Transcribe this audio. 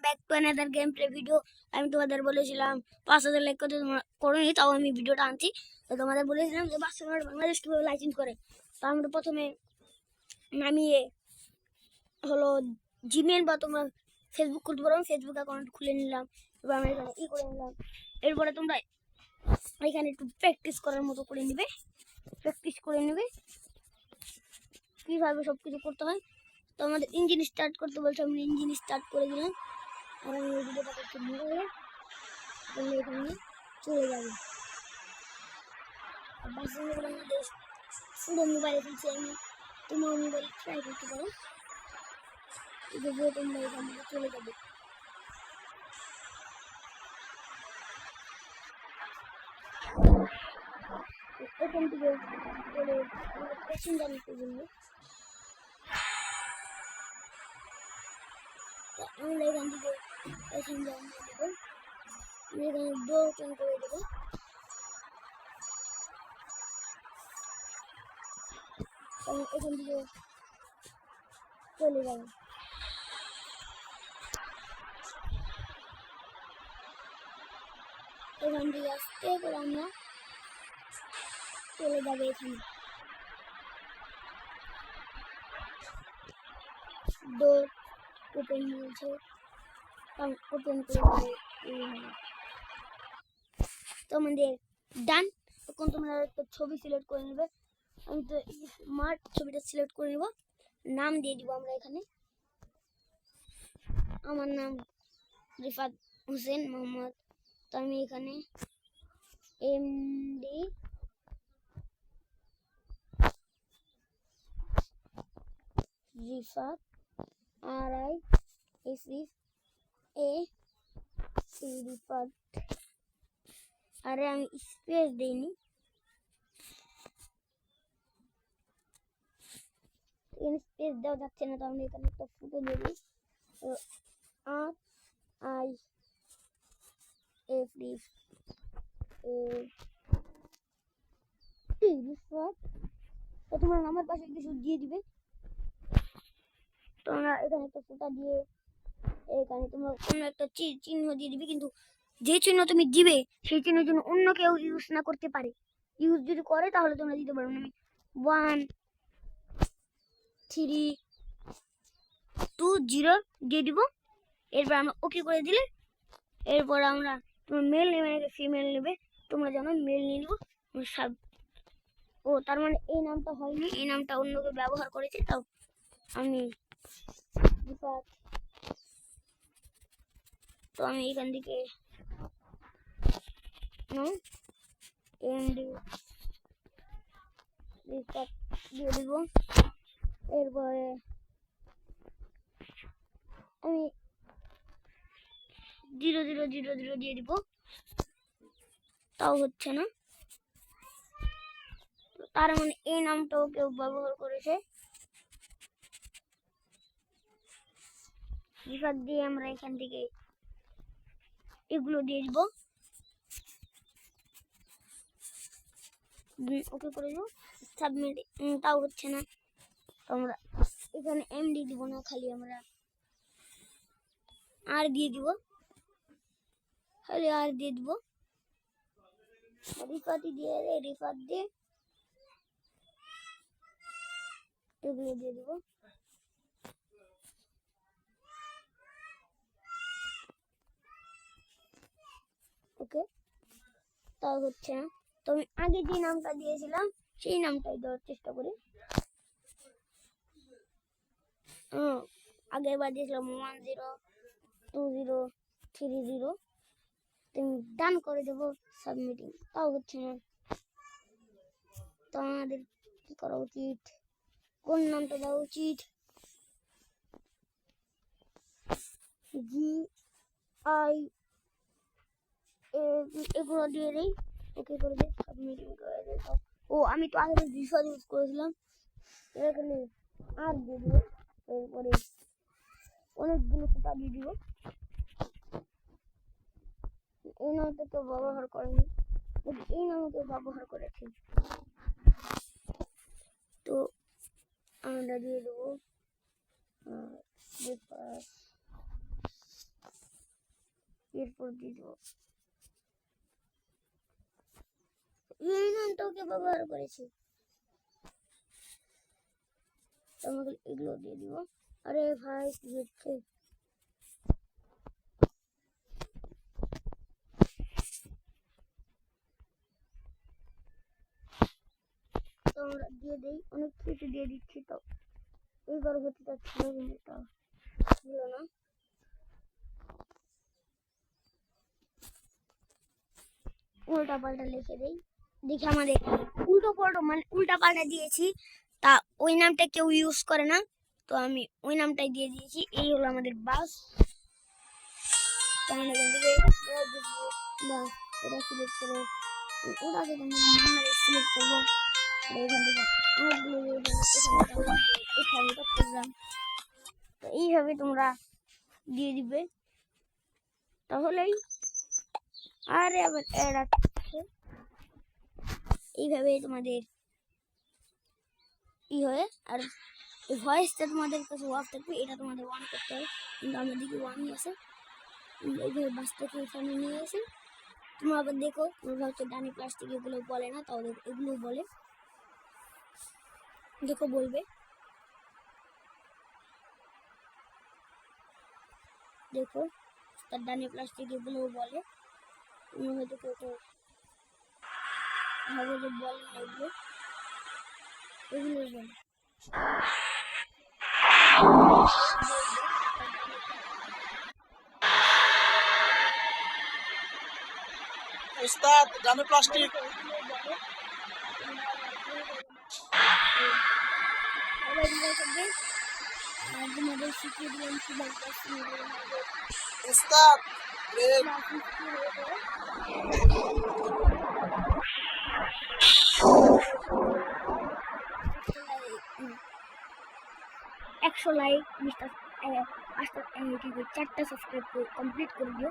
Back to another game play video. আমি তোমাদের বলেছিলাম 5000 লাইক করতে, তোমরা করোনি, তাও আমি ভিডিওটা আনছি। তো তোমাদের বলেছিলাম যে বাংলাদেশ কীভাবে লাইসেন্স করে। তো আমরা প্রথমে নামিয়ে হলো জিমেল বা তোমরা ফেসবুক খুলতে পারো, ফেসবুক অ্যাকাউন্ট খুলে নিলাম। এবার আমরা এখানে করে নিলাম। এরপরে তোমরা এখানে একটু প্র্যাকটিস করার মতো করে নেবে, কীভাবে সব কিছু করতে হয়। তো আমাদের ইঞ্জিন স্টার্ট করতে বলছে, আমি ইঞ্জিন স্টার্ট করে দিলাম। আর আমি এই ভিডিওটাকে একটু নিয়ে এখানে চলে যাবে। বাংলাদেশ পুরো মোবাইলে খেলছি আমি, তোমার মোবাইল ট্রাই করতে পারো, তোমরা এখান থেকে চলে যাবে। এখান থেকে চলে প্যাসেঞ্জার নিতে জন্য আমরা এখান থেকে প্যাসেঞ্জার নিয়ে দেবো। এখানে ডোর ওপেন করে দেবো। এখান থেকে চলে যাবে। এখান থেকে আসতে করে আমরা চলে যাবে এখানে। ডোর ওপেন হয়েছে, ওপেন করে তো আমাদের ডান। তখন তোমরা একটা ছবি সিলেক্ট করে নেবে। আমি তো স্মার্ট ছবিটা সিলেক্ট করে নেব, নাম দিয়ে দিব আমরা এখানে। আমার নাম রিফাত হোসেন মোহাম্মদ। তো আমি এখানে এমডি রিফাত RIFAT রিফাত। আরে আমি স্পেস দিইনি, স্পেস দেওয়া যাচ্ছে না। তো আমি এখানে একটা ফটো দিয়ে দিই, রিফাত। তো তোমরা আমার পাশে কিছু দিয়ে দিবে। তোমরা এখানে একটা ফটো দিয়ে এখানে তোমরা অন্য একটা চিহ্ন দিয়ে দিবে, কিন্তু যে চিহ্ন তুমি দিবে সেই চিহ্নের জন্য অন্য কেউ ইউজ না করতে পারে। ইউজ যদি করে তাহলে তোমরা দিতে পারবে না। আমি 1 3 2 0 দিয়ে দিব। এরপর আমরা ওকে করে দিলে এরপর আমরা তোমার মেল নেবে নাকি ফিমেল নেবে, তোমরা জানো মেল নিয়ে নেবো। ও তার মানে এই নামটা হয়নি, এই নামটা অন্য কেউ ব্যবহার করেছে, তাও আমি তো আমি এখান থেকে দিয়ে দিব। এরপরে আমি 0 0 0 0 দিয়ে দিব, তাও হচ্ছে না। তার মানে এই নামটাও কেউ ব্যবহার করেছে। রিফাত দিয়ে আমরা এখান থেকে এগুলো দিয়ে দিব, ওকে করে দিব, সাবমিট। তাও হচ্ছে না। আমরা এখানে এমডি দিব না, খালি আমরা আর দিয়ে দিব, খালি আর দিয়ে দিব। রিফাতি দিয়ে রিফাত দিয়ে এগুলো দিয়ে দিব। ওকে, তাও হচ্ছে না। তো আমি আগে যে নামটা দিয়েছিলাম সেই নামটাই দেওয়ার চেষ্টা করি। আগের বার দিয়েছিলাম 1 0 2 0 3 0। তুমি ডান করে দেবো, সাবমিটিং, তাও হচ্ছে না। তো আমাদের কি করা উচিত, কোন নামটা দেওয়া উচিত? GI এগুলো দিয়ে দেই, ওকে করে দেই, সাবমিটিং করে দেই। ও আমি তো আগে রিফাত ইউজ করেছিলাম, এখানে আর দিয়ে দিব। এরপরে অনেকগুলো ফুটা দিয়ে দিব। এই নামটা কেউ ব্যবহার করেনি, এই নামও কেউ ব্যবহার করেছে। তো আমরা দিয়ে দেবো এরপর দিয়ে দেবো এই নামটাকে ব্যবহার করেছি, তোমাকে এগুলো দিয়ে দিব। আরে ভাই কি হচ্ছে, তোমরা দিয়ে দেই, অনেক কিছু দিয়ে দিচ্ছি। তো এইবার হতে যাচ্ছিল কিন্তু এটা হলো না। উল্টা পাল্টা লিখে দেই, দেখি আমাদের উল্টা পাল্টা দিয়েছি, তা ওই নামটা কেউ ইউজ করে না, তো আমি ওই নামটাই দিয়ে দিয়েছি। এই হলো আমাদের বাস। এটা সিলেক্ট করে ওটাকে সিলেক্ট করবো, এখান থেকে অনেকগুলো তো এইভাবে তোমরা দিয়ে দিবে, তাহলেই আরে আবার অ্যাড আসছে। এইভাবে তোমাদের ই হয়ে, আর এই ভয়েসটা তোমাদের কাছে ওয়াফ থাকবে, এটা তোমাদের ওয়ান করতে হবে, কিন্তু আমার দিকে ওয়ানই আছে। এইভাবে বাসটাকে এখানে নিয়ে এসে তোমরা আবার দেখো, তোমরা হচ্ছে ডানি প্লাস্টিক এগুলো বলে না, তাহলে এগুলো বলে, দেখো বলবে, দেখো তার ডানি প্লাস্টিক এগুলো বলে, তোমরা হয়তো কেউ কেউ ভাবে যে বলে না, এগুলো এগুলো বলে। উস্তাদ ডানে প্লাস্টিক তোমাদের শিখিয়ে দিলাম কিভাবে উস্তাদ ব্রেক 100 লাইক 4টা সাবস্ক্রাইব কমপ্লিট করে দিও।